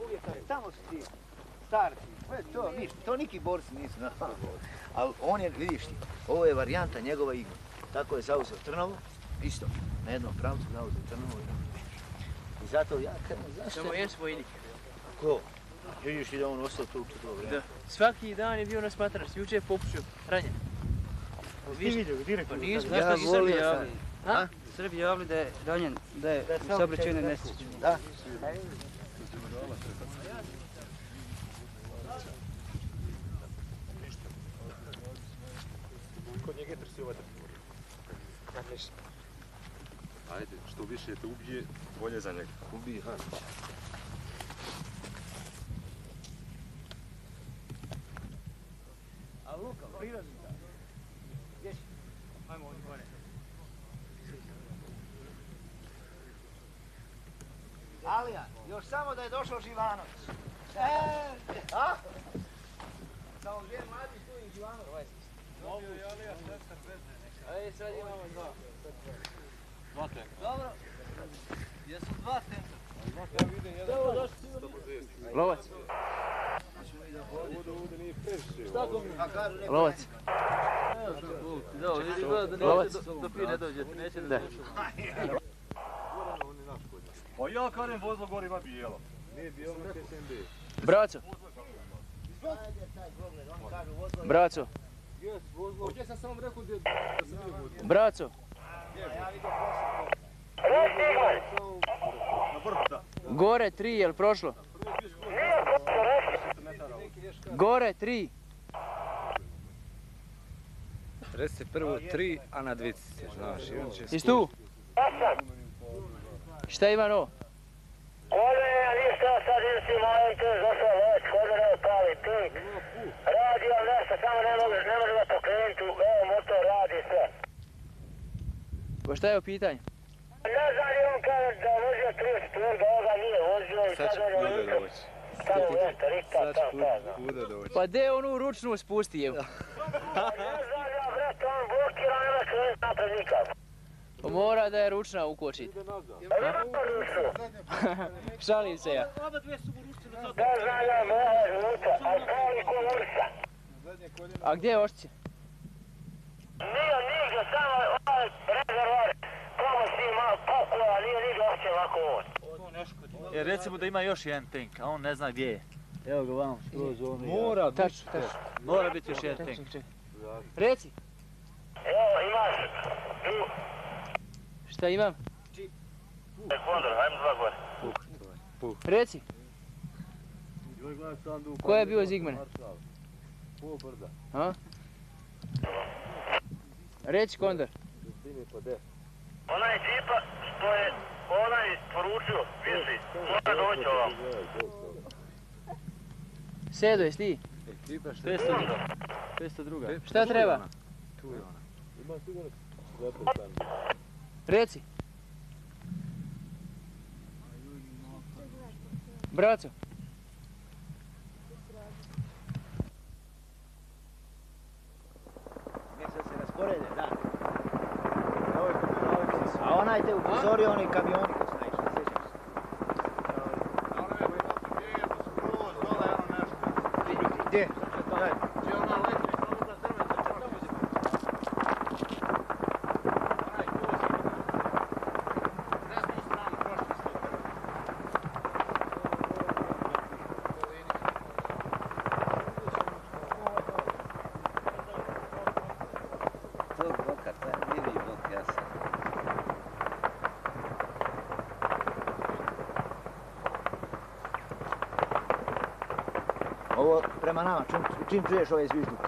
uvijek tamo su ti starci, sve to, ništa, to neki borci nisu znali. Ali on je, vidiš ti, ovo je varijanta njegova igra. Tako je zauzeo Trnovo, isto, na jednom pravcu zauzeo Trnovo. I zato ja kažem, zašto... Samo je svojnik. Ko? Vidiš ti da on ostao tu u to vrijeme? Da. Svaki dan je bio na smatrač, jučer je popušio, ranjen. Ti vidio ga direktno? Ja volio sam. Ha? Srbi javili da je ranjen, da je saobraćajne nesreće. Da. Kod njega je trsi ovaj trsi. Ajde, što više te ubije, bolje za njega. Ubije, ha. A Luka, prirodni da. Gdje si? Ajmo ovdje gore. Alija, još samo da je došao Živanović. A? Samo gdje mladi tu i Živanović. Mogu i Alija, sestar bezne neka. Ej, sad imamo dva. Dva tenka. Dobro. Jesu dva tenka. Ja vidim jedan. Evo, došli sigurno. Lovac. Ovdje nije previše. Šta to mi? Lovac. Da, vidi gleda da neće do prije ne dođete, neće da dođete. Pa ja kažem vozlo gori ima bijelo. Nije bijelo, na SMB. Braco. Braco. Ovdje sam samo rekao da se nije vozlo. Braco. Na vrhu, Gore 3, jel prošlo? Gore 3. Reci prvo 3, a na dvici se, znaš, i on će... Jesi tu? Šta ima no? Ovdje je ništa, sad isti majke, došao već, ovdje ne pravi pink. Radi vam nešto, samo ne može ga pokrenuti, evo motor radi sve. Pa šta je o pitanju? Ne znam li on kaže da vozio 30 turga, ovoga nije vozio i sad on je kuda doći. tamo nešto, rita, Sad tamo, će kuda doći. Pa de onu ručnu spusti, evo. Ne znam ja, brate, on blokira, nema krenuti napred nikako. Pa mora da je ručna ukočiti. Pa ima ručnu. Šalim se ja. Ne znam ja, moja ruča, ali kao i ko ursa. A gdje je ošće? Nije nigdje, samo ovaj rezervoar, pomoć ima pokova, nije nigdje uopće ovako on. Recimo da ima još jedan tank, a on ne zna gdje je. Evo ga vam, skroz ono. Mora Tačno, tačno. Mora biti još jedan tank. Reci. Evo, imaš tu. Šta imam? Kondor, hajmo dva gore. Reci. Ko je bio Zigmane? A? Reci Kondor. Onaj džipa što je onaj poručio, visi, mora doći ovam. Sedo, jesi ti? 502. Šta treba? Tu je ona. Reci. Braco. Mjesto se rasporede, da. A onaj te upozorio, oni kamioni kad su naišli, sjećaš se. Gdje? Ovo prema nama, čim čuješ ove zvižduke.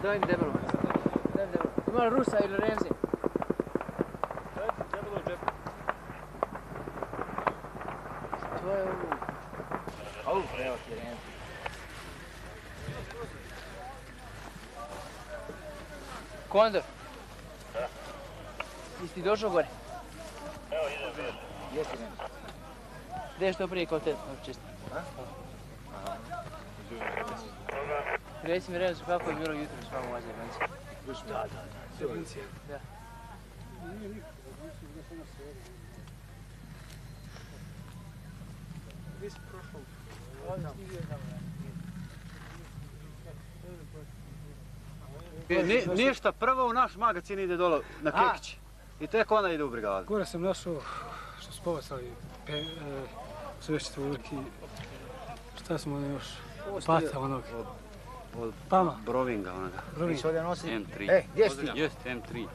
Daj mi debelo. Ima li Rusa ili Remzi? Debelo u džepu. To je ovo. Au, evo ti Remzi. Kondor. Jesi ti došao gore? Evo, idem. Gdje si Remzi? Gdje je što prije kod te čisto? Reci mi Rezu, kako je bilo jutro s vama u Azerbajdžanu? Da. Da. Ništa, prvo u naš magazin ide dole na Kekić. I tek onda ide u brigadu. Gore sam našao što su povacali sve četvorki. Šta smo još? Pata onog. Pama. Brovinga onoga. Nisi ovdje nosi? M3. Gdje si ti? Jest, M3.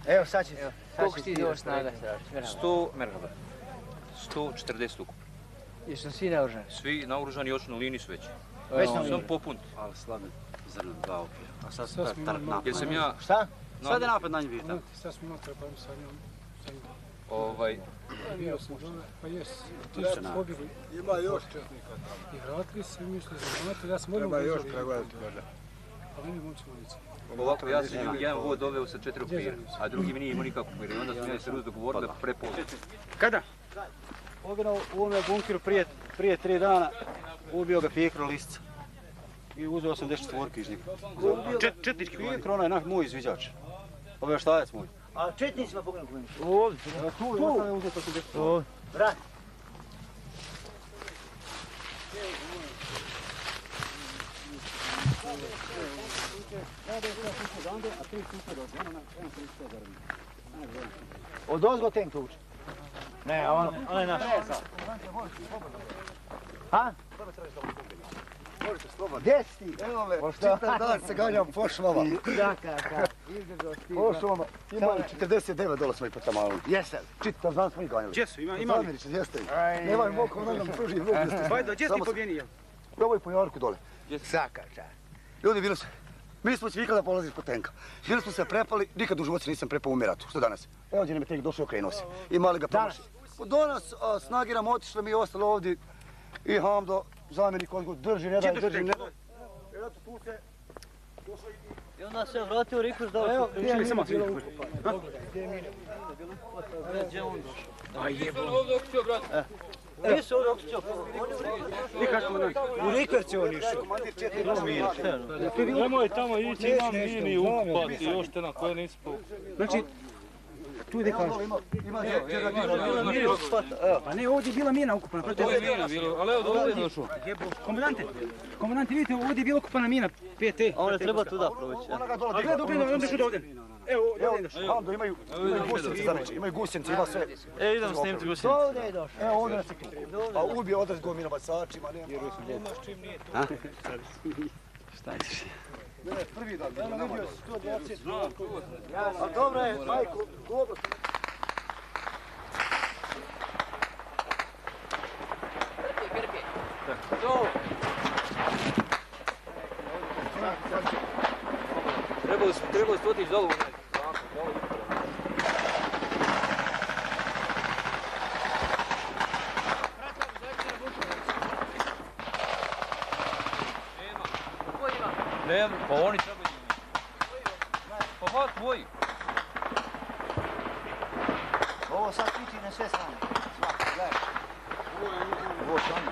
Evo sad će. Koliko ti imaš snaga sada? 100 merhaba. 140 ukup. Jesu svi naoružani? Svi naoružani još na liniji su već. Već na Sam liniji. popun. Ali slabim zrno, 2 okvira. A sad Sad su smo tarp imali napad. Jer sam ja... Šta? Sad je napad na nje vidite. Sad smo imali problem sa njom. Bio sam dole, pa jes. Ti su pobjegli. Ima još četnika tamo. I vratili se i mišli za granate. Ja sam odmah Treba još ubježao. pregledati možda. Ali mi moći munici. Ovako ja sam jedan vod doveo sa 4 okvira, a drugi mi nije imao nikakvog okvira. I onda smo ja se Rus dogovorili da prepoznam. Kada? Poginuo u ovome bunkiru prije 3 dana. Ubio ga Pijekro Lisca. I uzeo 84 iz njega. Četnički Pijekro, onaj naš moj izviđač. Obavještajac moj. A četnicima pogledam koji nisu. Ovdje. Tu. Je uzeo 84. Vrati. Od ozgo tank tuče. Ne, on je naš. Ha? Gdje si ti? Evo me, čitav dan se ganjam po švama. Da, kaka. Izdržao si ti. Po švama. Imali 49 dola smo i po tamalu. Jesam. Čitav dan smo ih ganjali. Gdje su? Ima li? Zamirić, jeste. Nemaj moko, onda nam pruži vuk. Bajdo, gdje si ti pobjeni, jel? Ovo je po Jorku dole. Sakača. Ljudi, bili su. Mi smo svikali da polaziš po tenka. Bili smo se prepali, nikad u životu nisam prepao u Miratu. Što danas? Evo gdje nam je tek došao, okrenuo se. I mali ga promaši. Do nas snage nam otišle, mi ostali ovdje. I Hamdo, zamjenik odgovor, drži, ne daj, drži, ne daj. Eto tu se. I onda se vratio Rikoš da Evo, gdje je samo bilo svi. ukupano? Gdje je mine? gdje on došao. Aj jebo. Gdje se ovdje okrećao? U Rikerci on išao. Nemoj tamo ići, imam mini upad i još te na koje nisi povukao. Znači, tu ide kažu. Ima gdje Pa ne, ovdje je bila mina ukupana. Ali evo ovdje je došao. Komandante, vidite, ovdje je bila ukupana mina, PT. A on ne treba tuda proći. Ona ga dole. A gledaj, dobro, on došao do ovdje. Evo, ovdje je došao. Hamdo, imaju gusjenice za reći, imaju gusjenice, ima sve. Idemo snimiti gusjenicu. Ovdje je došao. Evo ovdje nas je tu. A ubije odraz gomina bacačima, nema. Šta ćeš? Ne, prvi dan, ne vidio 120. A dobro je, majko, dobro. Trebao si otići dolu. Nema, pa oni trebaju. Pa hvala tvoji. Ovo sad pići na sve strane. Svaki, gledaj. Ovo što oni.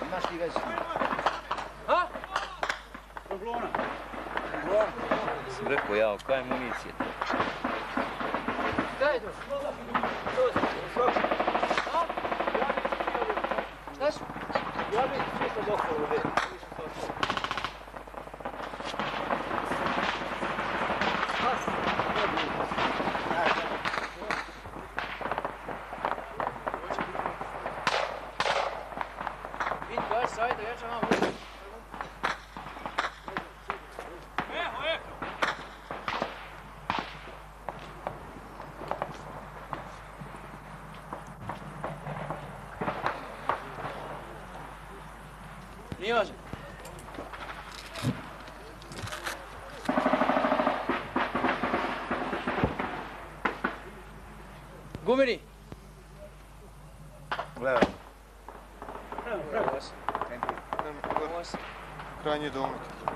Imaš ti već? Sam rekao ja, kaj je municija? Ja bih svi sam doktor ovdje. Nije važno. Gumini! Gledaj. krajnji domet.